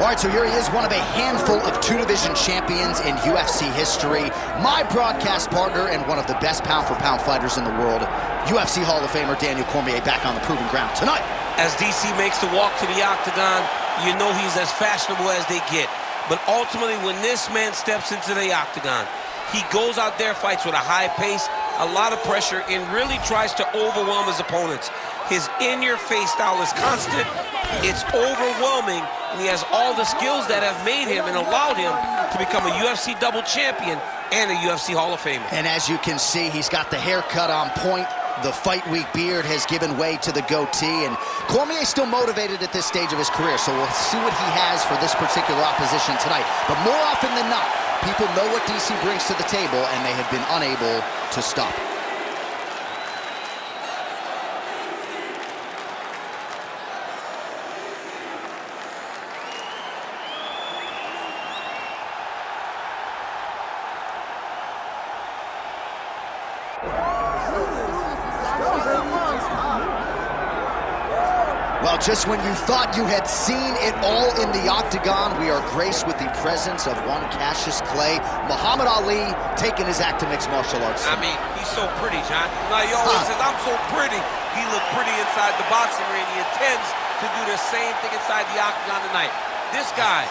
All right, so here he is, one of a handful of two-division champions in UFC history, my broadcast partner and one of the best pound-for-pound fighters in the world, UFC Hall of Famer Daniel Cormier, back on the proving ground tonight. As DC makes the walk to the octagon, you know he's as fashionable as they get. But ultimately, when this man steps into the octagon, he goes out there, fights with a high pace, a lot of pressure, and really tries to overwhelm his opponents. His in-your-face style is constant, it's overwhelming, and he has all the skills that have made him and allowed him to become a UFC double champion and a UFC Hall of Famer. And as you can see, he's got the haircut on point. The fight week beard has given way to the goatee, and Cormier's still motivated at this stage of his career, so we'll see what he has for this particular opposition tonight. But more often than not, people know what DC brings to the table, and they have been unable to stop it. Well, just when you thought you had seen it all in the octagon, we are graced with the presence of one Cassius Clay, Muhammad Ali, taking his act to mixed martial arts. I mean, he's so pretty, John. Now, he always says, I'm so pretty. He looked pretty inside the boxing ring. He intends to do the same thing inside the octagon tonight. This guy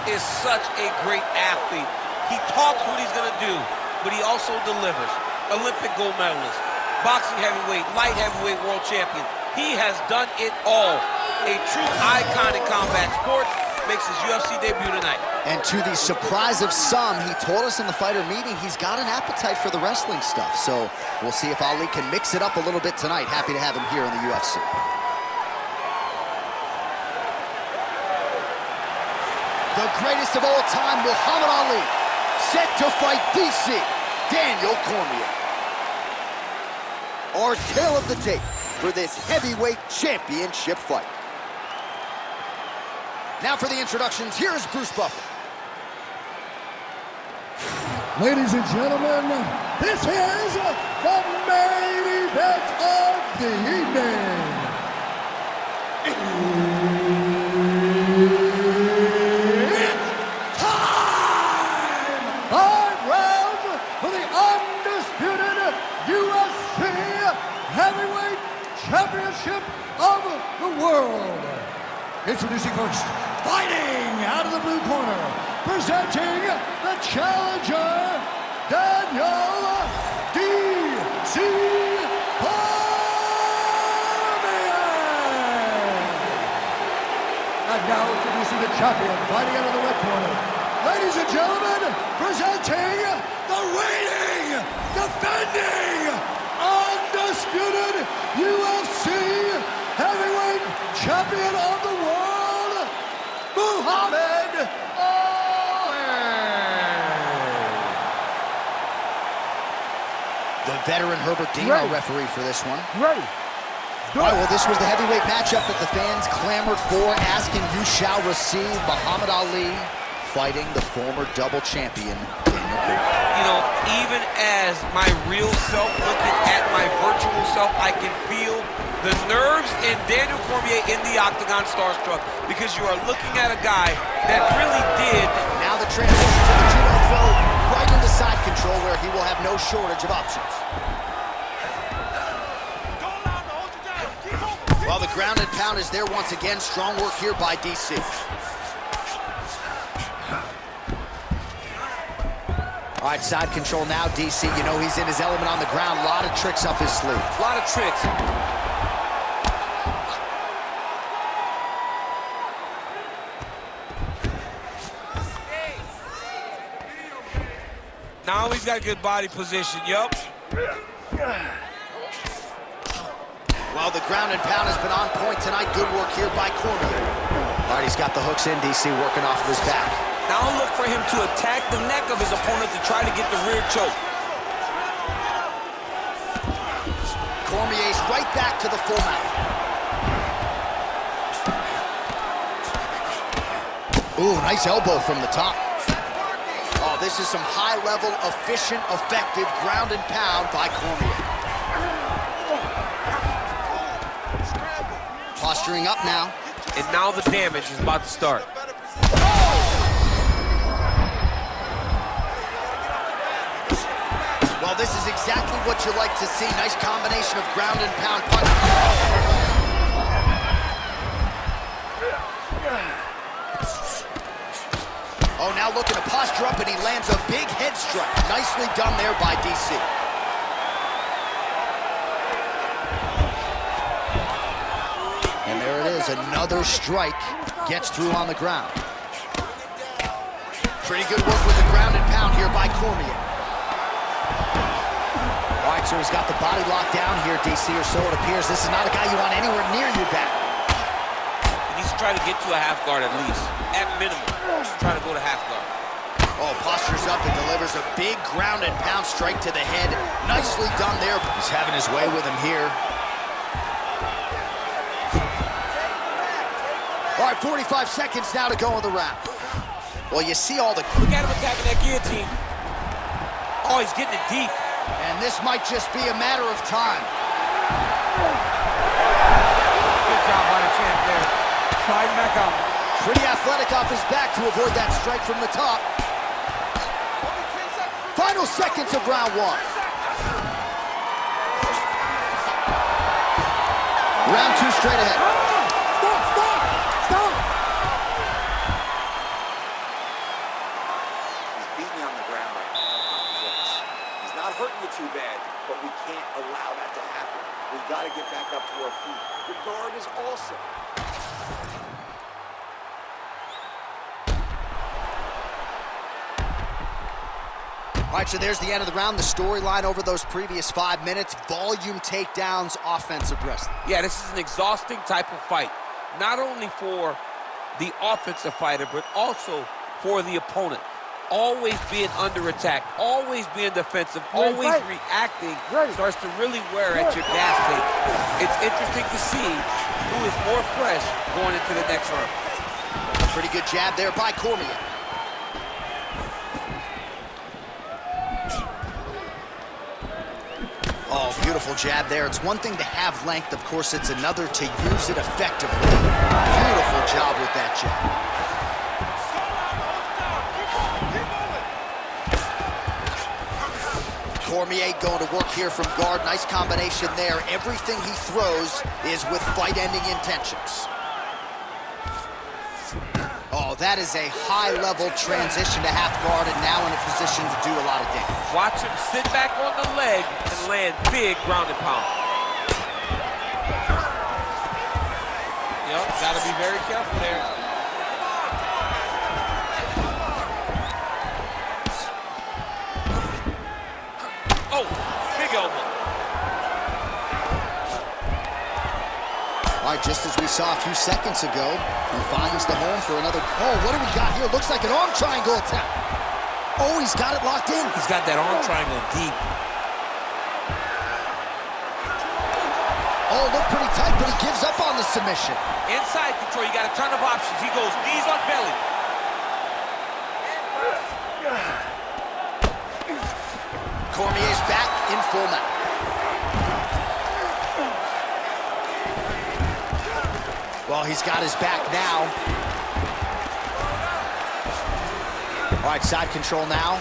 is such a great athlete. He talks what he's going to do, but he also delivers. Olympic gold medalist, boxing heavyweight, light heavyweight world champion. He has done it all. A true icon in combat sports, makes his UFC debut tonight. And to the surprise of some, he told us in the fighter meeting he's got an appetite for the wrestling stuff. So we'll see if Ali can mix it up a little bit tonight. Happy to have him here in the UFC. The greatest of all time, Muhammad Ali, set to fight DC, Daniel Cormier. Our tale of the tape for this heavyweight championship fight. Now for the introductions, here's Bruce Buffer. Ladies and gentlemen, this is the main event of the evening. It's time! 5 rounds for the undisputed UFC Heavyweight Championship of the world. Introducing first, fighting out of the blue corner, presenting the challenger, Daniel D.C. Cormier. And now introducing the champion, fighting out of the red corner. Ladies and gentlemen, presenting the reigning, defending, undisputed UFC heavyweight champion of the world, Mohamed. The veteran Herbert Dean, our referee for this one. Ready. All right, well, this was the heavyweight matchup that the fans clamored for, asking you shall receive. Muhammad Ali fighting the former double champion, Daniel Cormier. You know, even as my real self looking at my virtual self, I can feel the nerves in Daniel Cormier in the octagon starstruck, because you are looking at a guy that really did. Now the transition to the judo throw right into side control, where he will have no shortage of options. Well, the ground and pound is there once again. Strong work here by DC. All right, side control now, DC. You know he's in his element on the ground. A lot of tricks up his sleeve. A lot of tricks. Now he's got a good body position, yup. Well, the ground and pound has been on point tonight. Good work here by Cormier. All right, he's got the hooks in, DC, working off of his back. Now look for him to attack the neck of his opponent to try to get the rear choke. Cormier's right back to the full mount. Ooh, nice elbow from the top. Oh, this is some high-level, efficient, effective ground and pound by Cormier. Posturing up now. And now the damage is about to start. exactly what you like to see. Nice combination of ground and pound punch. Oh, now looking to posture up, and he lands a big head strike. Nicely done there by DC. And there it is, another strike. Gets through on the ground. Pretty good work with the ground and pound here by Cormier. All right, so he's got the body locked down here, DC, or so it appears. This is not a guy you want anywhere near your back. He needs to try to get to a half guard at least. At minimum, try to go to half guard. Oh, postures up and delivers a big ground and pound strike to the head. Nicely done there. He's having his way with him here. All right, 45 seconds now to go in the round. Well, you see all the... Look at him attacking that guillotine. Oh, he's getting it deep. And this might just be a matter of time. Good job by the champ there. Sliding back up. Pretty athletic off his back to avoid that strike from the top. Final seconds of round one. Round two straight ahead. Stop! He's beating you on the ground right now. He's not hurting you too bad, but we can't allow that to happen. We got to get back up to our feet. The guard is awesome. All right, so there's the end of the round. The storyline over those previous 5 minutes. Volume takedowns, offensive wrestling. Yeah, this is an exhausting type of fight. Not only for the offensive fighter, but also for the opponent. Always being under attack, always being defensive, always reacting starts to really wear at your gas tank. It's interesting to see who is more fresh going into the next round. Pretty good jab there by Cormier. Oh, beautiful jab there. It's one thing to have length. Of course, it's another to use it effectively. Beautiful job with that jab. Cormier going to work here from guard. Nice combination there. Everything he throws is with fight-ending intentions. Oh, that is a high-level transition to half guard, and now in a position to do a lot of damage. Watch him sit back on the leg and land big ground and pound. Yep, gotta be very careful there. Oh, big elbow. All right, just as we saw a few seconds ago, he finds the home for another. Oh, what do we got here? Looks like an arm triangle attempt. Oh, he's got it locked in. He's got that arm triangle deep. Oh, looked pretty tight, but he gives up on the submission. Inside control, you got a ton of options. He goes knees on belly. Cormier's back in full mount. Well, he's got his back now. All right, side control now.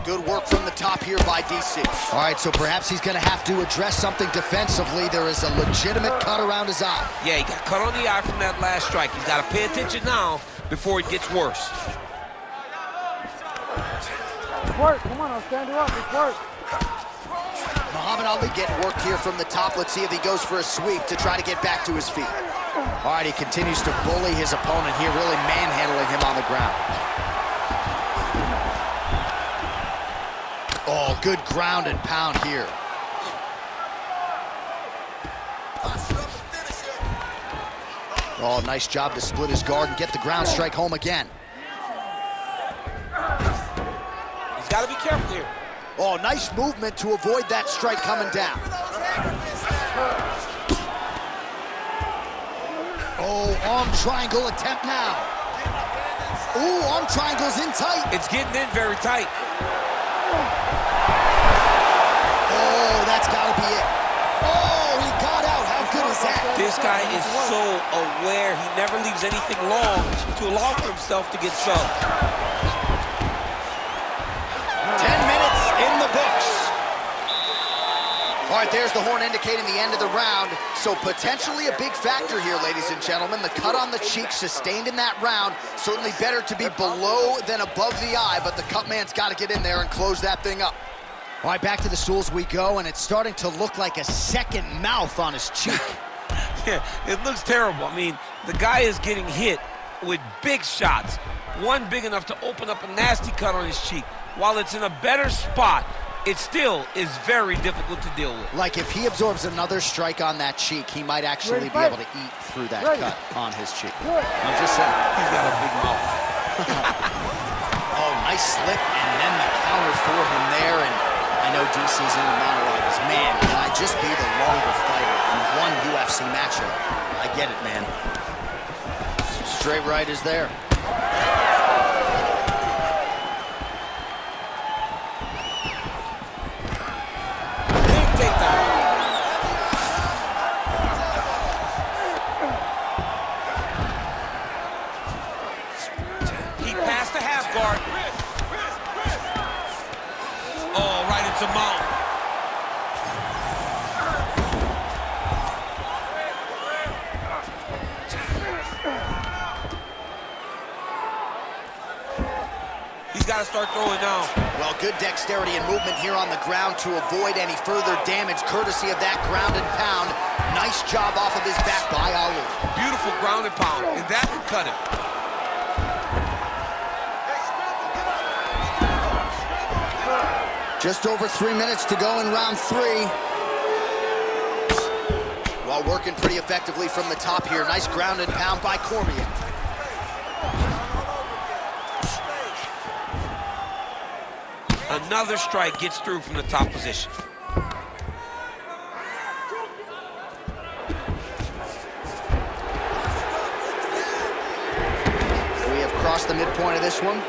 Good work from the top here by DC. All right, so perhaps he's going to have to address something defensively. There is a legitimate cut around his eye. Yeah, he got cut on the eye from that last strike. He's got to pay attention now before it gets worse. It's work. Come on, I'll stand you up. It's work. Mohamed Ali getting worked here from the top. Let's see if he goes for a sweep to try to get back to his feet. All right, he continues to bully his opponent here, really manhandling him on the ground. Oh, good ground and pound here. Oh, nice job to split his guard and get the ground strike home again. He's got to be careful here. Oh, nice movement to avoid that strike coming down. Oh, arm triangle attempt now. Ooh, arm triangle's in tight. It's getting in very tight. Oh, that's got to be it. Oh, he got out. How good is that? This guy is so aware. He never leaves anything long to allow for himself to get subbed. All right, there's the horn indicating the end of the round. So potentially a big factor here, ladies and gentlemen. The cut on the cheek sustained in that round. Certainly better to be below than above the eye, but the cut man's got to get in there and close that thing up. All right, back to the stools we go, and it's starting to look like a second mouth on his cheek. Yeah, it looks terrible. I mean, the guy is getting hit with big shots. One big enough to open up a nasty cut on his cheek. While it's in a better spot, it still is very difficult to deal with. Like if he absorbs another strike on that cheek, he might actually be able to eat through that cut on his cheek. I'm just saying. He's got a big mouth. Oh, nice slip, and then the counter for him there. And I know DC's in the monologue is, man, can I just be the longer fighter in one UFC matchup? I get it, man. Straight right is there. Oh, right into mount. He's got to start throwing now. Well, good dexterity and movement here on the ground to avoid any further damage, courtesy of that ground and pound. Nice job off of his back by Ali. Beautiful ground and pound, and that would cut him. Just over 3 minutes to go in round 3. While working pretty effectively from the top here. Nice ground and pound by Cormier. Another strike gets through from the top position. We have crossed the midpoint of this one.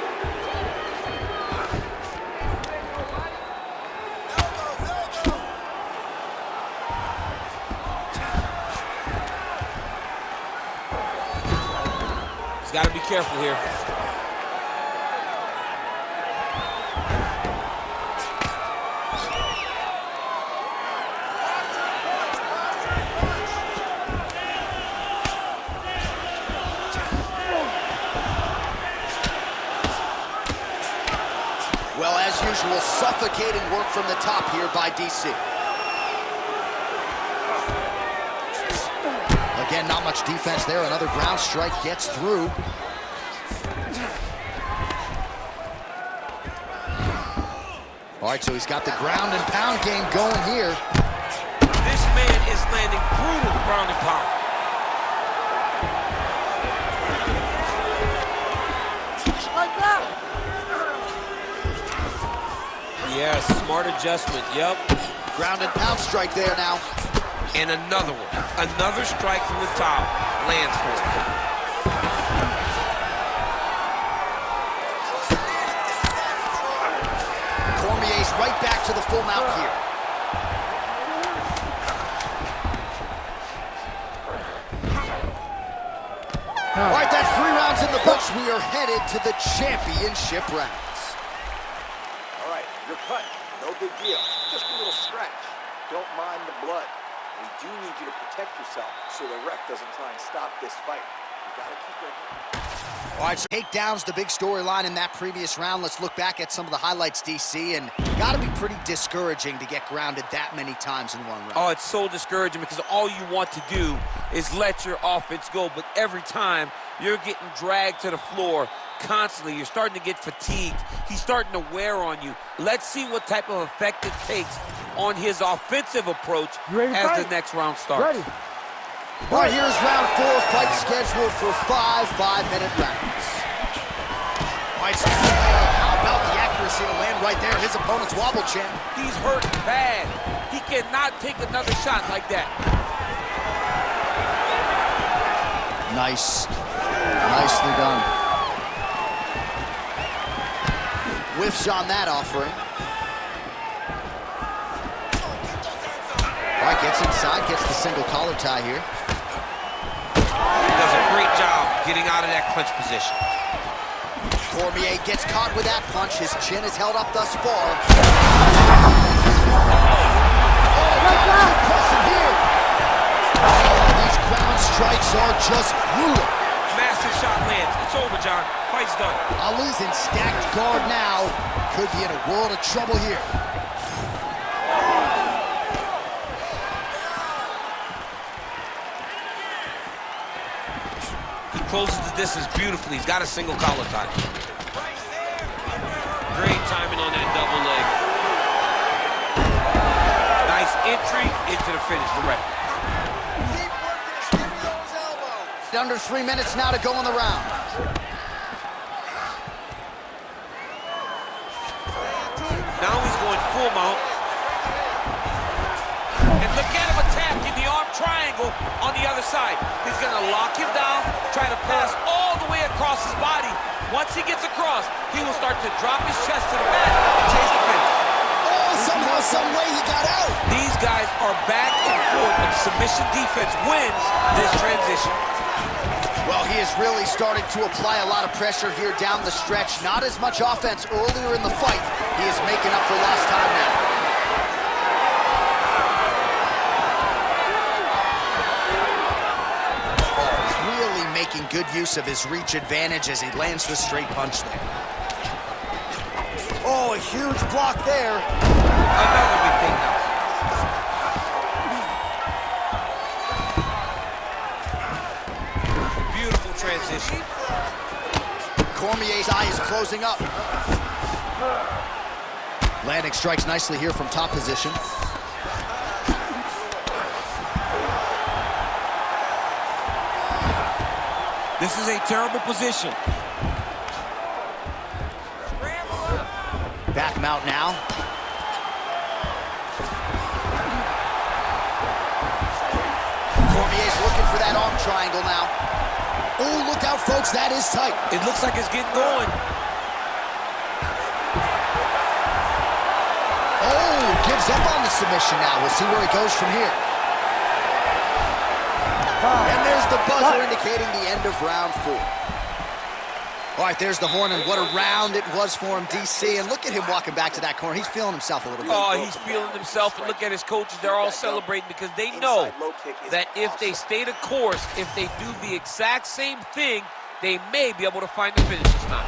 He's got to be careful here. Well, as usual, suffocating work from the top here by DC. Again, not much defense there. Another ground strike gets through. All right, so he's got the ground and pound game going here. This man is landing brutal ground and pound. Like that. Yes, smart adjustment, yep. Ground and pound strike there now. And another one. Another strike from the top. Lands for it. Cormier's right back to the full mount here. All right, that's 3 rounds in the books. We are headed to the championship rounds. All right, you're cut. No big deal. Just a little scratch. Don't mind the blood. We do need you to protect yourself so the ref doesn't try and stop this fight. You gotta keep your head. All right, so takedowns, the big storyline in that previous round. Let's look back at some of the highlights, DC, and gotta be pretty discouraging to get grounded that many times in one round. Oh, it's so discouraging because all you want to do is let your offense go, but every time you're getting dragged to the floor constantly. You're starting to get fatigued. He's starting to wear on you. Let's see what type of effect it takes on his offensive approach as the next round starts. Ready. All right, here's round 4, fight scheduled for 5 5-minute rounds. All right, so how about the accuracy to land right there? His opponent's wobble champ. He's hurt bad. He cannot take another shot like that. Nice. Nicely done. Whiffs on that offering. All right, gets inside, gets the single collar tie here. He does a great job getting out of that clinch position. Cormier gets caught with that punch. His chin is held up thus far. Oh, Impressive here. Oh, these ground strikes are just brutal. Massive shot lands. It's over, John. Fight's done. Ali's in stacked guard now. Could be in a world of trouble here. He closes the distance beautifully. He's got a single collar tie. Great timing on that double leg. Nice entry into the finish. We're ready. Under 3 minutes now to go in the round. Now he's going full mount. And look at him attacking the arm triangle on the other side. He's going to lock him down, try to pass all the way across his body. Once he gets across, he will start to drop his chest to the mat and chase the finish. Oh, somehow, some way he got out. These guys are back and forth, but submission defense wins this transition. Well, he is really starting to apply a lot of pressure here down the stretch. Not as much offense earlier in the fight. He is making up for lost time now. Oh, really making good use of his reach advantage as he lands the straight punch there. Oh, a huge block there. Another big thing now. Transition. Cormier's eye is closing up. Landing strikes nicely here from top position. This is a terrible position. Back him out now. Cormier's looking for that arm triangle now. Oh, look out, folks. That is tight. It looks like it's getting going. Oh, gives up on the submission now. We'll see where he goes from here. And there's the buzzer indicating the end of round 4. All right, there's the horn, and what a round it was for him, DC. And look at him walking back to that corner. He's feeling himself a little bit. Oh, he's feeling himself, and look at his coaches. They're all celebrating because they know that if they stay the course, if they do the exact same thing, they may be able to find the finish this time.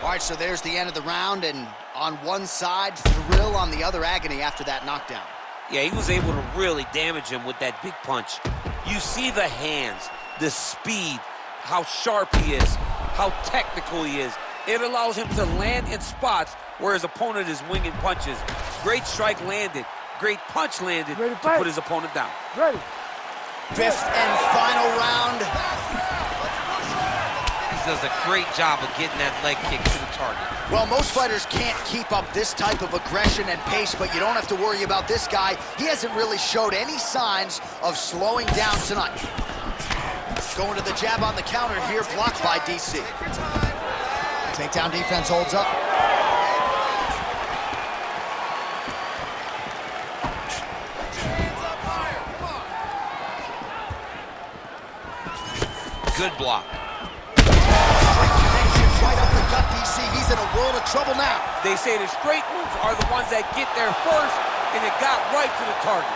All right, so there's the end of the round, and on one side, thrill, on the other, agony after that knockdown. Yeah, he was able to really damage him with that big punch. You see the hands, the speed, how sharp he is, how technical he is. It allows him to land in spots where his opponent is winging punches. Great strike landed, great punch landed to put his opponent down. Ready. 5th and final round. He does a great job of getting that leg kick to the target. Well, most fighters can't keep up this type of aggression and pace, but you don't have to worry about this guy. He hasn't really showed any signs of slowing down tonight. Going to the jab on the counter here, blocked by DC. Takedown defense holds up. Good block. Right up the gut, DC. He's in a world of trouble now. They say the straight moves are the ones that get there first, and it got right to the target.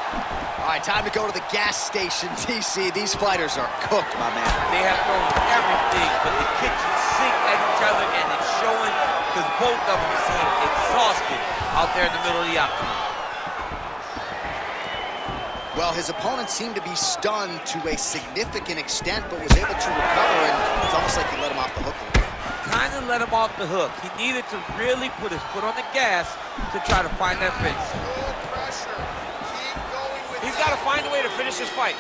All right, time to go to the gas station, DC. These fighters are cooked, my man. They have thrown everything but the kitchen sink at each other, and it's showing because both of them seem exhausted out there in the middle of the octagon. Well, his opponent seemed to be stunned to a significant extent, but was able to recover, and it's almost like he let him off the hook a little bit. Kind of let him off the hook. He needed to really put his foot on the gas to try to find that finish. He's got to find a way to finish this fight.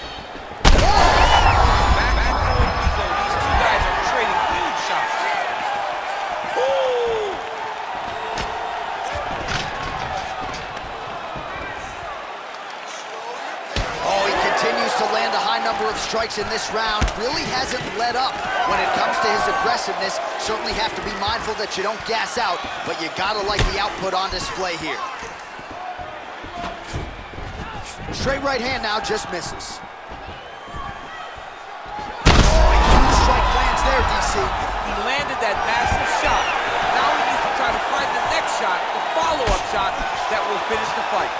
Back going we go. These two guys are trading huge shots. Woo! Oh, he continues to land a high number of strikes in this round. Really hasn't let up when it comes to his aggressiveness. Certainly have to be mindful that you don't gas out, but you gotta like the output on display here. Straight right hand now, just misses. Oh, a huge strike lands there, DC. He landed that massive shot. Now he needs to try to find the shot, the follow-up shot that will finish the fight.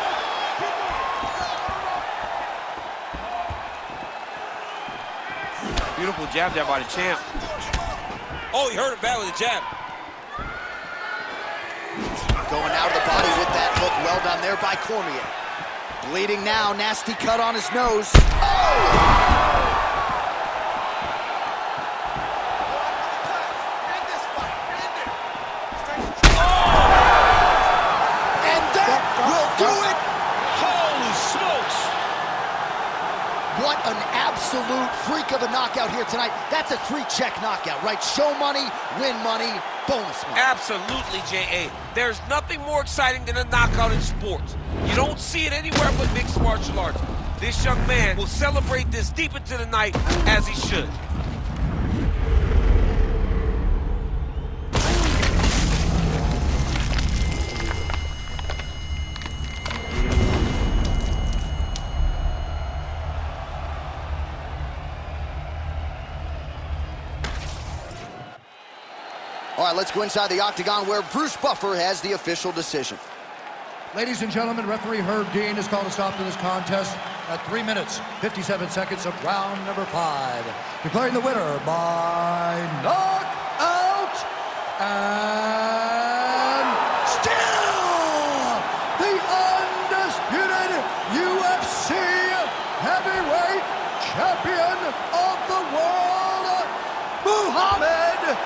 Beautiful jab there by the champ. Oh, he hurt him bad with a jab. Going out of the body with that hook. Well done there by Cormier. Bleeding now. Nasty cut on his nose. Oh! What an absolute freak of a knockout here tonight. That's a 3-check knockout, right? Show money, win money, bonus money. Absolutely, J.A. There's nothing more exciting than a knockout in sports. You don't see it anywhere but mixed martial arts. This young man will celebrate this deep into the night as he should. All right, let's go inside the octagon where Bruce Buffer has the official decision. Ladies and gentlemen, referee Herb Dean has called a stop to this contest at 3 minutes, 57 seconds of round number 5. Declaring the winner by knockout and still the undisputed UFC heavyweight champion of the world, Mohamed